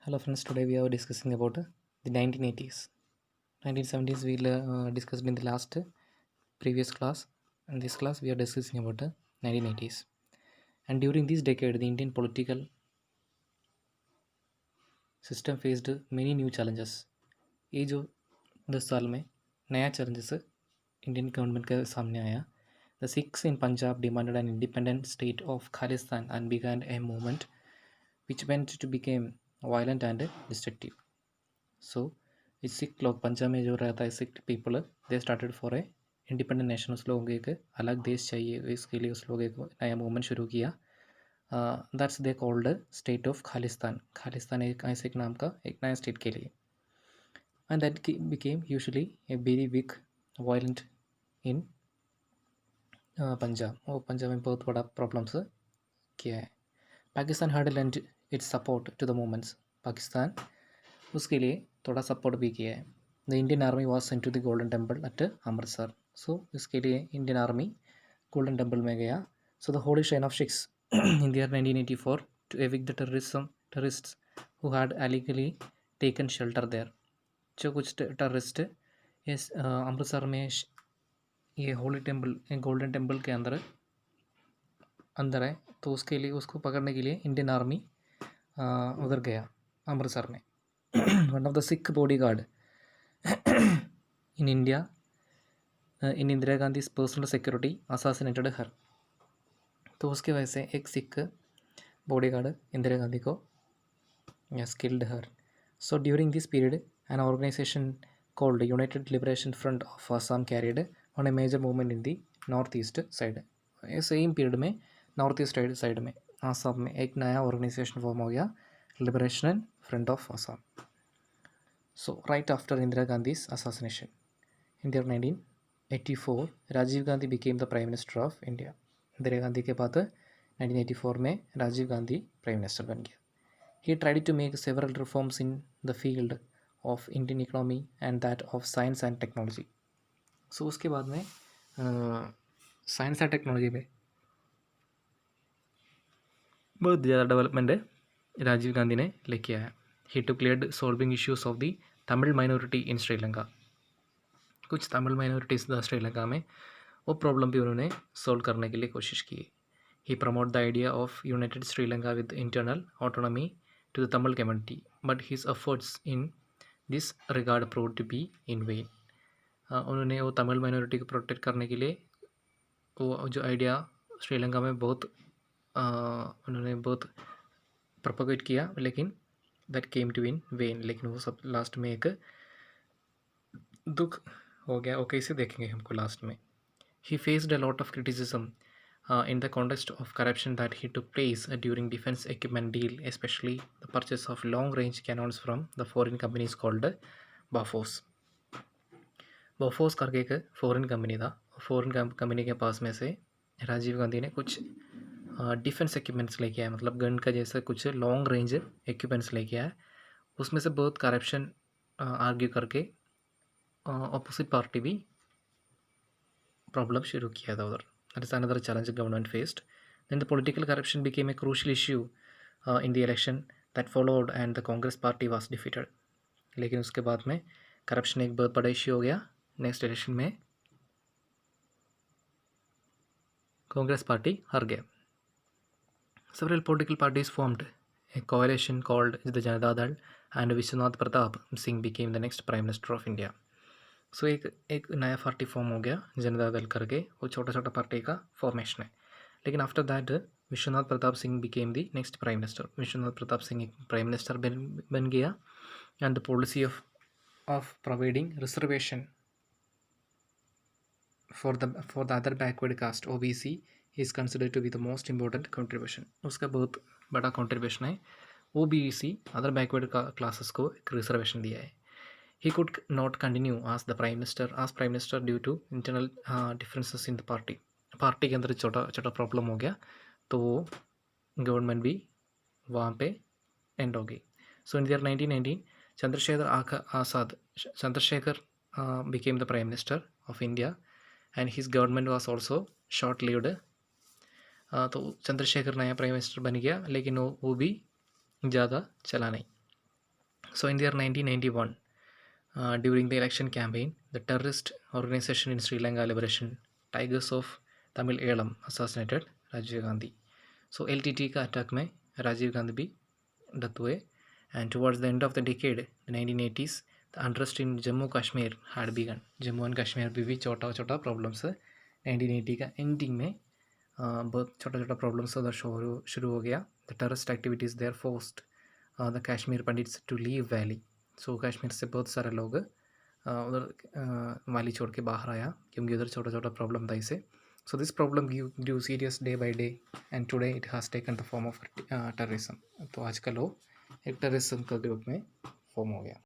Hello friends, today we are discussing about the 1980s. 1970s we discussed in the last previous class. In this class we are discussing about the 1980s. And during this decade, the Indian political system faced many new challenges. ये जो 10 साल में नया challenges Indian government के सामने आया. The Sikhs in Punjab demanded an independent state of Khalistan and began a movement which went to become violent and destructive. सो इस सिख लोग पंजाब में जो रहता है Sikh people they started for a independent nation. उस लोगों को एक अलग देश चाहिए, इसके लिए उस लोग एक नया मूवमेंट शुरू किया. That's they called state of Khalistan. Khalistan एक ऐसे एक नाम का एक नया स्टेट के लिए. And that became usually a very weak violent in Punjab. और पंजाब में बहुत बड़ा प्रॉब्लम्स किया है. Pakistan had lent its support to the movements. Pakistan उसके लिए थोड़ा सपोर्ट भी किया है. The Indian army was sent to the golden temple at Amritsar. So इसके लिए इंडियन आर्मी गोल्डन टेम्पल में गया. So the holy shine of Sikhs in the year 1984 to evict the terrorists who had illegally taken shelter there. जो कुछ terrorist इस अमृतसर में ये Holi temple golden temple के अंदर है, तो उसके लिए उसको पकड़ने के लिए इंडियन आर्मी उधर गया अमृतसर में. One of the Sikh body guard in India in Indira Gandhi personal security assassinated her. तो उसकी वजह से एक सिख बॉडी गार्ड इंदिरा गांधी को killed her. So during this period, an organization called United Liberation Front of Assam carried on a major movement in the northeast side. Same period में north east side में आसाम में एक नया ऑर्गेनाइजेशन फॉर्म हो गया, liberation front of Assam. So right after Indira Gandhi's assassination in the year 1984, Rajiv Gandhi became the Prime Minister of India. Indira Gandhi के बाद 1984 में राजीव गांधी प्राइम मिनिस्टर बन गया. He tried to make several reforms in the field of Indian economy and that of science and technology. So उसके बाद में science and technology में बहुत ज़्यादा डेवलपमेंट राजीव गांधी ने लेके आया. He took lead solving issues of the Tamil minority इन श्रीलंका. कुछ तमिल माइनॉरिटीज़ था श्रीलंका में, वो प्रॉब्लम भी उन्होंने सॉल्व करने के लिए कोशिश की. He promoted the idea of united Sri Lanka with internal autonomy to the Tamil community, but his efforts in this regard proved to be in vain. उन्होंने वो तमिल माइनॉरिटी को प्रोटेक्ट करने के लिए वो जो आइडिया श्रीलंका में बहुत उन्होंने बहुत प्रोपोगेट किया, लेकिन that came to in vain. लेकिन वो सब लास्ट में एक दुख हो गया. वो कैसे देखेंगे हमको लास्ट में. He faced a lot of criticism in the context of corruption that he took place during defense equipment deal, especially the purchase of long-range cannons from the foreign companies called Bofors. Bofors करके एक foreign company था. Foreign company के पास में से राजीव गांधी ने कुछ defence equipments लेके आया, मतलब गन का जैसा कुछ लॉन्ग रेंज इक्विपमेंट्स लेके आया. उसमें से बहुत करप्शन आर्ग्यू करके ऑपोजिट पार्टी भी प्रॉब्लम शुरू किया था उधर. That is another challenge the government faced. Then the political corruption became a crucial issue in the election that followed and the Congress party was defeated. लेकिन उसके बाद में करप्शन एक बहुत बड़ा इश्यू हो गया. नेक्स्ट इलेक्शन में कांग्रेस पार्टी हार गया. Several political parties formed a coalition called the Janata Dal and Vishwanath Pratap Singh became the next Prime Minister of India. सो एक नया पार्टी फॉर्म हो गया जनता दल करके. वो छोटा छोटा पार्टी का फॉर्मेशन है. लेकिन after that Vishwanath Pratap Singh became the next prime minister. Vishwanath Pratap Singh एक प्राइम मिनिस्टर बन गया. And the policy of providing reservation for the other backward caste OBC is considered to be the most important contribution. उसका बहुत बड़ा contribution है. OBC other backward classes को एक reservation दिया है. He could not continue as the prime minister due to internal differences in the party. Party के अंदर छोटा छोटा प्रॉब्लम हो गया, तो वो गवर्नमेंट भी वहाँ पे एंड हो गई. So in the year 1919 Chandrasekhar became the prime minister of India and his government was also short lived. तो चंद्रशेखर नया प्राइम मिनिस्टर बन गया, लेकिन वो भी ज़्यादा चला नहीं. So in the year 1991, during the election campaign, the terrorist organization in Sri Lanka Liberation, Tigers of Tamil Eelam, assassinated Rajiv Gandhi. So LTT का अटैक में राजीव गांधी भी डेथ हुए. And towards the end of the decade, the 1980s, the unrest in Jammu Kashmir had begun. Jammu and Kashmir भी छोटा छोटा problems 1980 का ending में बहुत छोटा छोटा प्रॉब्लम्स उधर शुरू हो गया. The terrorist activities there forced the Kashmir Pandits to leave valley. So Kashmir से बहुत सारे लोग उधर वैली छोड़ के बाहर आया क्योंकि उधर छोटा छोटा प्रॉब्लम था इसे. So this problem grew serious day by day, and today it has taken the form of terrorism. तो आजकल वो एक टेररिज्म का ग्रुप में फॉर्म हो गया.